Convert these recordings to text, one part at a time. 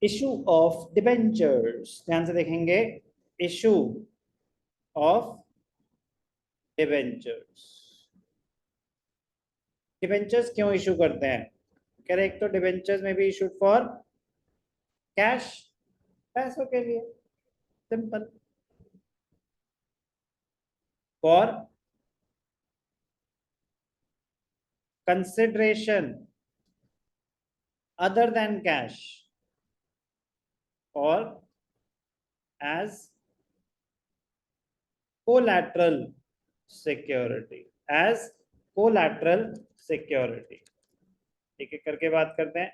Issue of debentures, ध्यान से देखेंगे, इशू ऑफ डिबेंचर्स। डिबेंचर्स क्यों इशू करते हैं? कह रहे एक तो डिबेंचर्स में भी इशूड फॉर कैश, पैसों के लिए, simple. For consideration other than cash, और as collateral security, as collateral security. एक एक करके बात करते हैं।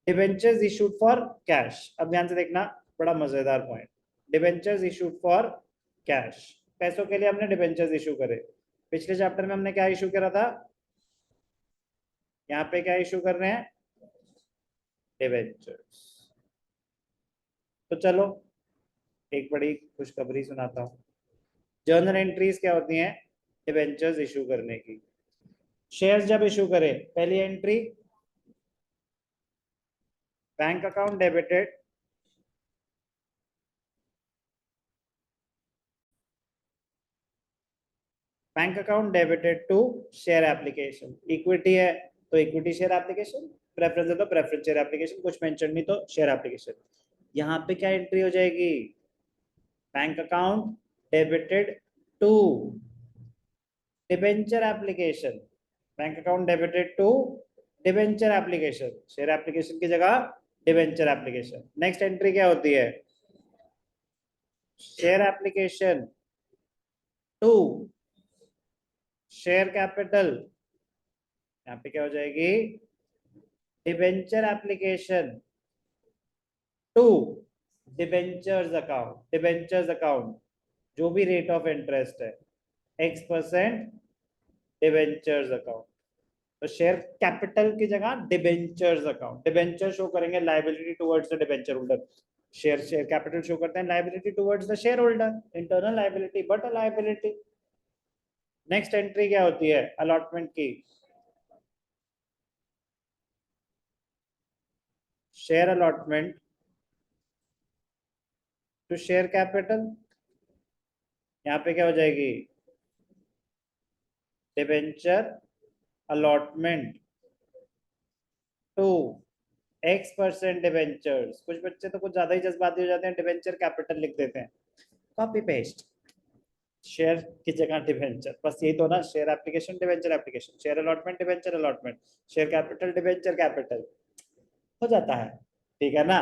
डिबेंचर्स इशूड फॉर कैश, अब ध्यान से देखना, बड़ा मजेदार point. Debentures issued for cash, पैसों के लिए हमने डिबेंचर्स इशू करे। पिछले चैप्टर में हमने क्या इशू करा था? यहाँ पे क्या इशू कर रहे हैं? डिबेंचर्स। तो चलो एक बड़ी खुशखबरी सुनाता हूँ। जर्नल एंट्रीज क्या होती हैं डिबेंचर्स इशू करने की? शेयर्स जब इशू करे, पहली entry bank account debited, bank account debited to share application. Equity है तो इक्विटी शेयर एप्लीकेशन, प्रेफरेंस है तो प्रेफरेंस शेयर एप्लीकेशन, कुछ मेंशन नहीं तो शेयर एप्लीकेशन। यहाँ पे क्या एंट्री हो जाएगी? Bank account debited to debenture application, bank account debited to debenture application, share application की जगह डिबेंचर एप्लीकेशन। नेक्स्ट एंट्री क्या होती है? Share application to share capital, यहाँ पे क्या हो जाएगी? Debenture application to debentures account, debentures account जो भी रेट ऑफ इंटरेस्ट है X% डिबेंचर्स अकाउंट। तो शेयर कैपिटल की जगह डिबेंचर्स अकाउंट, डिबेंचर शो करेंगे liability towards the debenture holder, share capital show करते हैं liability towards the share holder, internal liability but a liability. Next entry क्या होती है अलॉटमेंट की? Share allotment to share capital, यहाँ पे क्या हो जाएगी? Debenture allotment to X% debentures. कुछ बच्चे तो कुछ ज्यादा ही जज्बाती हो जाते हैं, डिबेंचर कैपिटल लिख देते हैं, कॉपी पेस्ट, शेयर की जगह डिबेंचर, बस यही तो ना, share application debenture application, share allotment debenture allotment, share capital debenture capital, हो जाता है, ठीक है ना?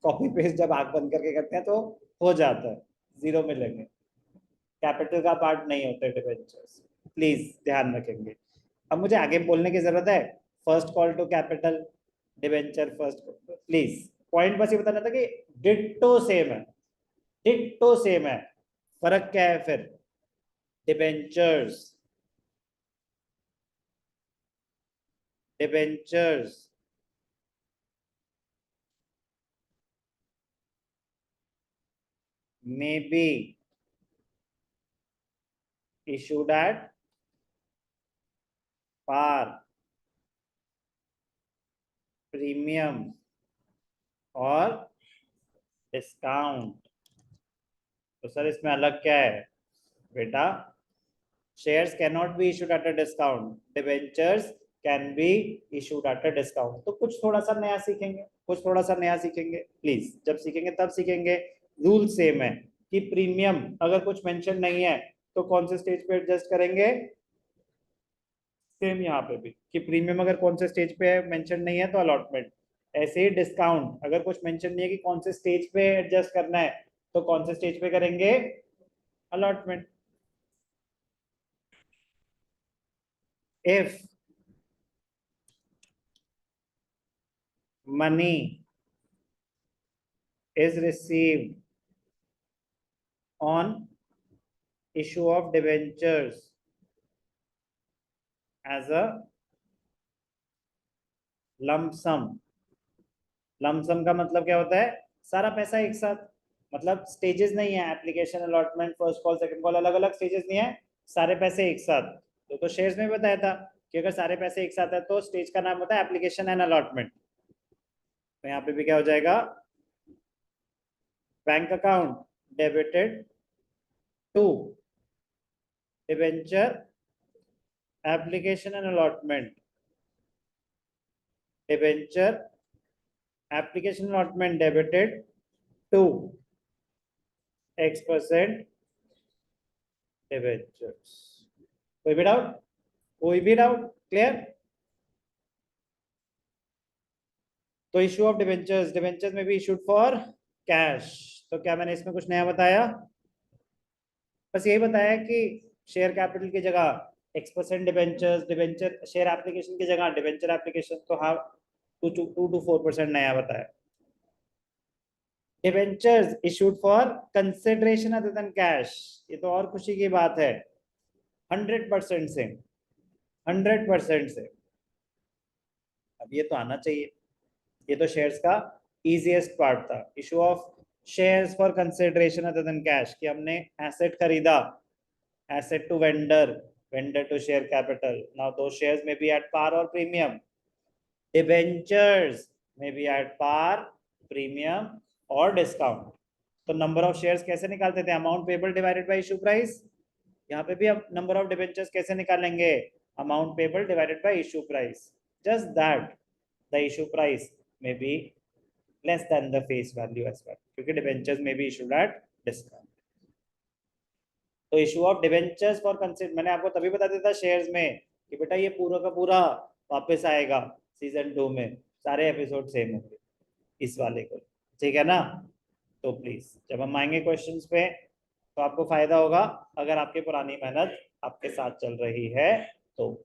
कॉपी पेस्ट जब आंख बंद करके करते हैं तो हो जाता है, जीरो मिलेंगे, कैपिटल का पार्ट नहीं होते डिबेंचर्स, प्लीज ध्यान रखेंगे। अब मुझे आगे बोलने की जरूरत है, first call to capital debenture first, please point बस ये बताना था कि डिट्टो सेम है, डिट्टो सेम है, फर्क क्या है फिर? Debentures, debentures may be issued at par, premium और डिस्काउंट। तो सर इसमें अलग क्या है बेटा? Shares can not be issued at a discount, debentures can be issued at a discount. तो कुछ थोड़ा सा नया सीखेंगे, कुछ थोड़ा सा नया सीखेंगे, प्लीज जब सीखेंगे तब सीखेंगे। रूल सेम है कि प्रीमियम अगर कुछ मेंशन नहीं है तो कौन से स्टेज पे एडजस्ट करेंगे? सेम यहाँ पे भी कि प्रीमियम अगर कौन से स्टेज पे मेंशन नहीं है तो अलॉटमेंट, ऐसे ही डिस्काउंट अगर कुछ मेंशन नहीं है कि कौन से स्टेज पे एडजस्ट करना है तो कौन से स्टेज पे करेंगे? Allotment. If money is received on issue of debentures as a lump sum, lump sum का मतलब क्या होता है? सारा पैसा एक साथ, मतलब स्टेजेस नहीं है, application allotment first call second call अलग अलग स्टेजेस नहीं है, सारे पैसे एक साथ। तो शेयर्स में बताया था कि अगर सारे पैसे एक साथ है तो स्टेज का नाम होता है एप्लीकेशन एंड अलॉटमेंट। तो यहाँ पे भी क्या हो जाएगा, bank account debited to debenture application and allotment, debenture application allotment debited to X% debentures. कोई भी डाउट, कोई भी डाउट, क्लियर? तो इशू ऑफ डिबेंचर्स, डिबेंचर्स में भी इशूड फॉर कैश। तो क्या मैंने इसमें कुछ नया बताया? बस यही बताया कि शेयर कैपिटल की जगह X% debentures, debenture share application की जगह डिबेंचर एप्लीकेशन, तो हाँ 2 to 4% नया बताया। Debentures issued for consideration other than cash, ये तो और खुशी की बात है, 100% से, 100% से। अब ये तो आना चाहिए, ये तो शेयर्स का इजीएस्ट पार्ट था। Issue of shares for consideration other than cash, कि हमने एसेट खरीदा, asset to vendor, vendor to share capital, now दो shares may be at par और premium. Debentures may be at par, premium और discount. तो number of shares कैसे निकालते थे? Amount payable divided by issue price. यहाँ पे भी हम नंबर ऑफ डिबेंचर्स कैसे निकालेंगे? Amount payable divided by issue price. Just that the issue price में be less than the face value as well, क्योंकि डिबेंचर्स में भी इशूड एट डिस्काउंट। तो issue of debentures for consider, मैंने आपको तभी बता दिया था शेयर्स में कि बेटा ये पूरा का पूरा वापस आएगा सीजन 2 में, सारे एपिसोड सेम होंगे इस वाले को, ठीक है ना? तो प्लीज जब हम आएंगे क्वेश्चंस पे तो आपको फायदा होगा, अगर आपकी पुरानी मेहनत आपके साथ चल रही है तो।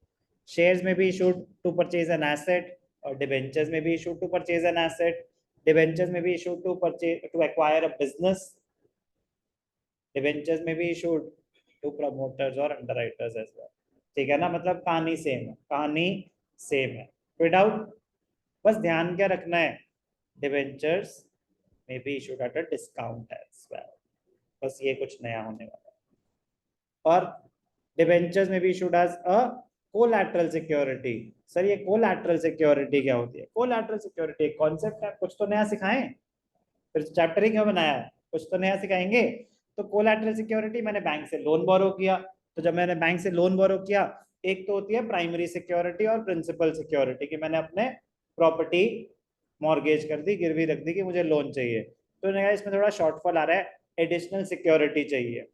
शेयर्स में भी issued to purchase an asset, और डिबेंचर्स में भी issued to purchase an asset, debentures में भी issued to purchase to acquire a business, debentures में भी इशूड टू प्रमोटर्स और अंडरराइटर्स एज वेल, ठीक है ना? मतलब कहानी सेम है, कहानी सेम है। विदाउट, बस ध्यान क्या रखना है, डिबेंचर्स में भी issued at a discount as well, बस ये कुछ नया होने वाला है। और डिबेंचर्स में भी issued as a collateral security. Sir ये कोलैटरल सिक्योरिटी क्या होती है? कोलैटरल सिक्योरिटी एक कॉन्सेप्ट है, कुछ तो नया सिखाएं, फिर चैप्टर ही क्यों बनाया है, कुछ तो नया सिखाएंगे। तो कोलैटरल सिक्योरिटी, मैंने बैंक से लोन बोरो किया, तो जब मैंने बैंक से लोन बोरो किया, एक तो होती है प्राइमरी सिक्योरिटी और प्रिंसिपल सिक्योरिटी, कि मैंने अपने प्रॉपर्टी मॉर्गेज कर दी, गिरवी रख दी कि मुझे लोन चाहिए। तो इसमें थोड़ा शॉर्टफॉल आ रहा है, एडिशनल सिक्योरिटी चाहिए।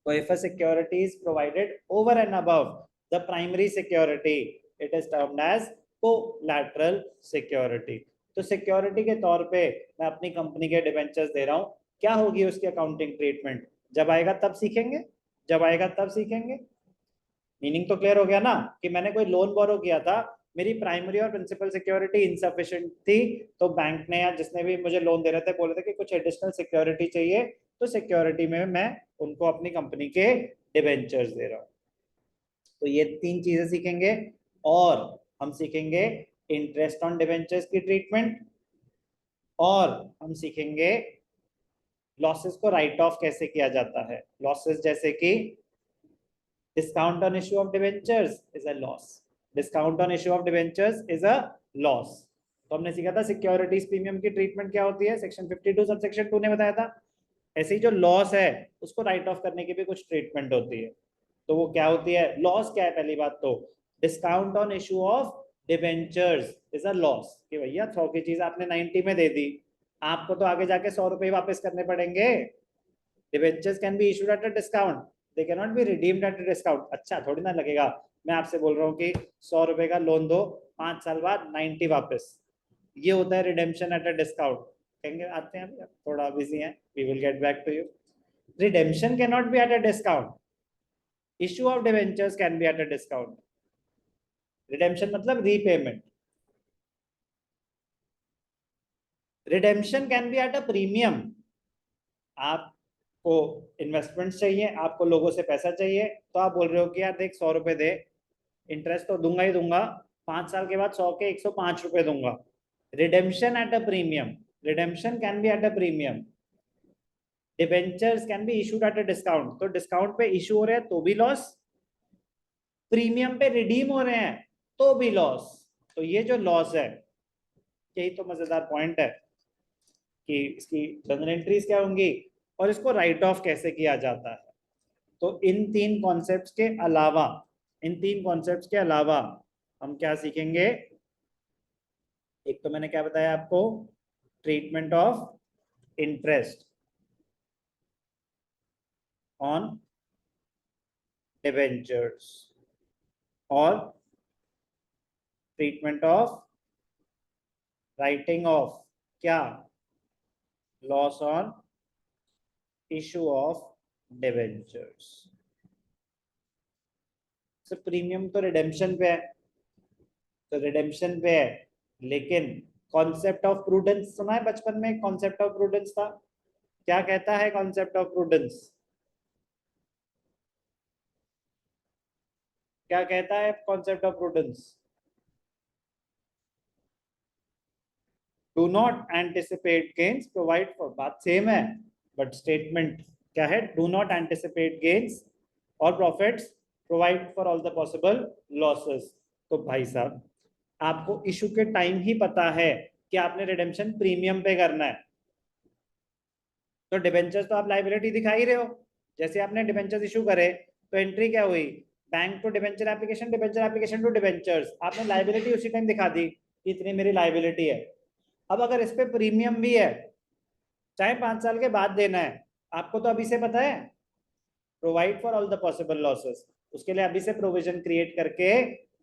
So if a security is provided over and above the primary security, it is termed as collateral security. तो सिक्योरिटी के तौर पे मैं अपनी कंपनी के डिबेंचर्स दे रहा हूं, क्या होगी उसकी अकाउंटिंग ट्रीटमेंट? जब आएगा तब सीखेंगे, जब आएगा तब सीखेंगे। मीनिंग तो क्लियर हो गया ना, कि मैंने कोई लोन बोरो किया था, मेरी प्राइमरी और प्रिंसिपल सिक्योरिटी इनसफिशिएंट थी, तो बैंक ने या जिसने भी मुझे लोन दे रहे थे बोले थे कि कुछ एडिशनल सिक्योरिटी चाहिए, तो सिक्योरिटी में मैं उनको अपनी कंपनी के डिबेंचर्स दे रहा हूँ। तो ये 3 चीजें सीखेंगे, और हम सीखेंगे इंटरेस्ट ऑन डिबेंचर्स की ट्रीटमेंट, और हम सीखेंगे लॉसेस को राइट ऑफ कैसे किया जाता है। लॉसेस जैसे कि discount on issue of debentures is a loss, discount on issue of debentures is a loss। तो हमने सीखा था सिक्योरिटीज प्रीमियम की ट्रीटमेंट क्या होती है, सेक्शन 52 सब सेक्शन 2 ने बताया था। ऐसे ही जो लॉस है उसको राइट ऑफ करने की भी कुछ ट्रीटमेंट होती है, तो वो क्या होती है? लॉस क्या है? पहली बात तो discount on issue of debentures is a loss, कि भैया 100 की चीज आपने 90 में दे दी, आपको तो आगे जाके 100 रुपए वापस करने पड़ेंगे। Debentures can be issued at a discount, they can not be redeemed eight a discount. अच्छा थोड़ी ना लगेगा, मैं आपसे बोल रहा हूँ कि 100 रुपए का लोन दो, 5 साल बाद 90 वापस, ये होता है रिडेम्पशन एट अ डिस्काउंट। कहेंगे आते हैं अभी, थोड़ा बिजी हैं, we will get back to you. Redemption can not be at a discount, issue of debentures can be at a discount. Redemption मतलब repayment, redemption can be at a premium. आपको investment चाहिए, आपको लोगों से पैसा चाहिए, तो आप बोल रहे हो कि यार देख 100 रुपए दे, इंटरेस्ट तो दूंगा ही दूंगा, 5 साल के बाद 100 के 105 रुपए दूंगा। Redemption eight a premium, redemption can be at a premium. Debentures can be issued at a discount, तो डिस्काउंट पे इशू हो रहे हैं तो भी लॉस, प्रीमियम पे रिडीम हो रहे हैं तो भी लॉस। तो ये जो लॉस है यही तो मजेदार पॉइंट है कि इसकी जनरल एंट्रीज क्या होंगी और इसको राइट ऑफ कैसे किया जाता है। तो इन तीन कॉन्सेप्ट्स के अलावा हम क्या सीखेंगे। एक तो मैंने क्या बताया आपको, treatment of interest on debentures और ट्रीटमेंट ऑफ राइटिंग ऑफ क्या, loss on issue of debentures. Premium तो रिडेम्पशन पे है, तो रिडेम्पशन पे है, लेकिन कॉन्सेप्ट ऑफ प्रूडेंस सुना है बचपन में, कॉन्सेप्ट ऑफ प्रूडेंस था। क्या कहता है कॉन्सेप्ट ऑफ प्रूडेंस, क्या कहता है concept of prudence. Do not anticipate gains, provide for, बात सेम है बट स्टेटमेंट क्या है, डू नॉट एंटिसिपेट गेन्स और profits, provide for all the possible losses. तो भाई साहब आपको इशू के टाइम ही पता है कि आपने रिडेम्पशन प्रीमियम पे करना है, तो डिबेंचर्स तो आप लाइबिलिटी दिखा ही रहे हो। जैसे आपने डिबेंचर्स इशू करे तो एंट्री क्या हुई, bank to debenture application, debenture application to debentures, आपने लाइबिलिटी उसी टाइम दिखा दी कि इतनी मेरी लाइबिलिटी है। अब अगर इस पे प्रीमियम भी है, चाहे 5 साल के बाद देना है, आपको तो अभी से पता है, provide for all the possible losses, उसके लिए अभी से प्रोविजन क्रिएट करके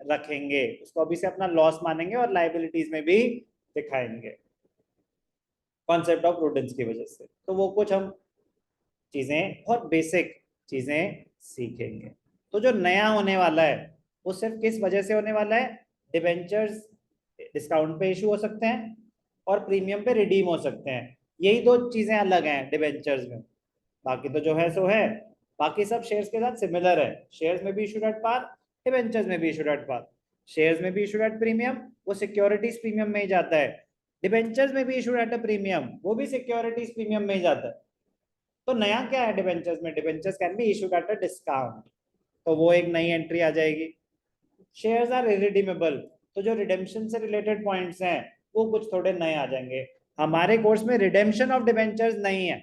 रखेंगे, उसको अभी से अपना लॉस मानेंगे और लाइबिलिटीज में भी दिखाएंगे कॉन्सेप्ट ऑफ प्रूडेंस की वजह से। तो वो कुछ हम चीजें, बहुत बेसिक चीजें सीखेंगे। तो जो नया होने वाला है वो सिर्फ किस वजह से होने वाला है, डिबेंचर्स डिस्काउंट पे इशू हो सकते हैं और प्रीमियम पे रिडीम हो सकते हैं, यही दो चीजें अलग हैं डिबेंचर्स में। बाकी तो जो है सो है, बाकी सब शेयर्स के साथ सिमिलर है, शेयर्स में भी इशूड एट पार, डिबेंचर्स में भी issued at par. Shares may भी इशूड एट प्रीमियम, वो सिक्योरिटीज प्रीमियम में ही जाता है। डिबेंचर्स में भी इशूड एट अ प्रीमियम, वो भी सिक्योरिटीज प्रीमियम में ही जाता है। तो नया क्या है डिबेंचर्स में, debentures can be issued at a discount, तो वो एक नई एंट्री आ जाएगी। शेयर्स आर इरिडीमेबल, तो जो रिडेम्पशन से रिलेटेड पॉइंट्स हैं वो कुछ थोड़े नए आ जाएंगे। हमारे कोर्स में रिडेम्पशन ऑफ डिबेंचर्स नहीं है,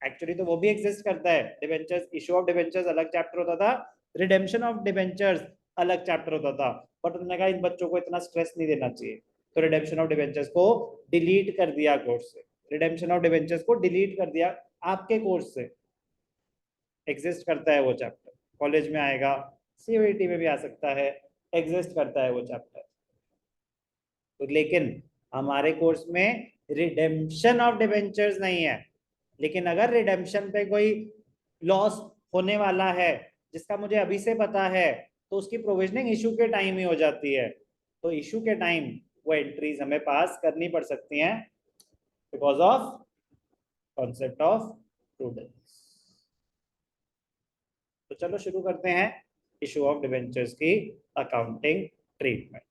एक्चुअली तो वो भी एग्जिस्ट करता है, डिबेंचर्स, इशू ऑफ डिबेंचर्स अलग चैप्टर होता था, रिडेम्पशन ऑफ डिबेंचर्स अलग चैप्टर होता था, बट उन्होंने कहा इन बच्चों को इतना स्ट्रेस नहीं देना चाहिए, तो रिडेम्पशन ऑफ डिबेंचर्स को डिलीट कर दिया कोर्स से, रिडेम्पशन ऑफ डिबेंचर्स को डिलीट कर दिया आपके कोर्स से। एग्जिस्ट करता है वो चैप्टर, कॉलेज में आएगा, सीयूईटी में भी आ सकता है, एग्जिस्ट करता है वो चैप्टर। तो लेकिन हमारे कोर्स में रिडेम्पशन ऑफ डिबेंचर्स नहीं है, लेकिन अगर रिडेम्पशन पे कोई लॉस होने वाला है जिसका मुझे अभी से पता है, तो उसकी प्रोविजनिंग इशू के टाइम ही हो जाती है। तो इशू के टाइम वो एंट्रीज हमें पास करनी पड़ सकती हैं because of concept of prudence. तो चलो शुरू करते हैं इशू ऑफ डिबेंचर्स की अकाउंटिंग ट्रीटमेंट।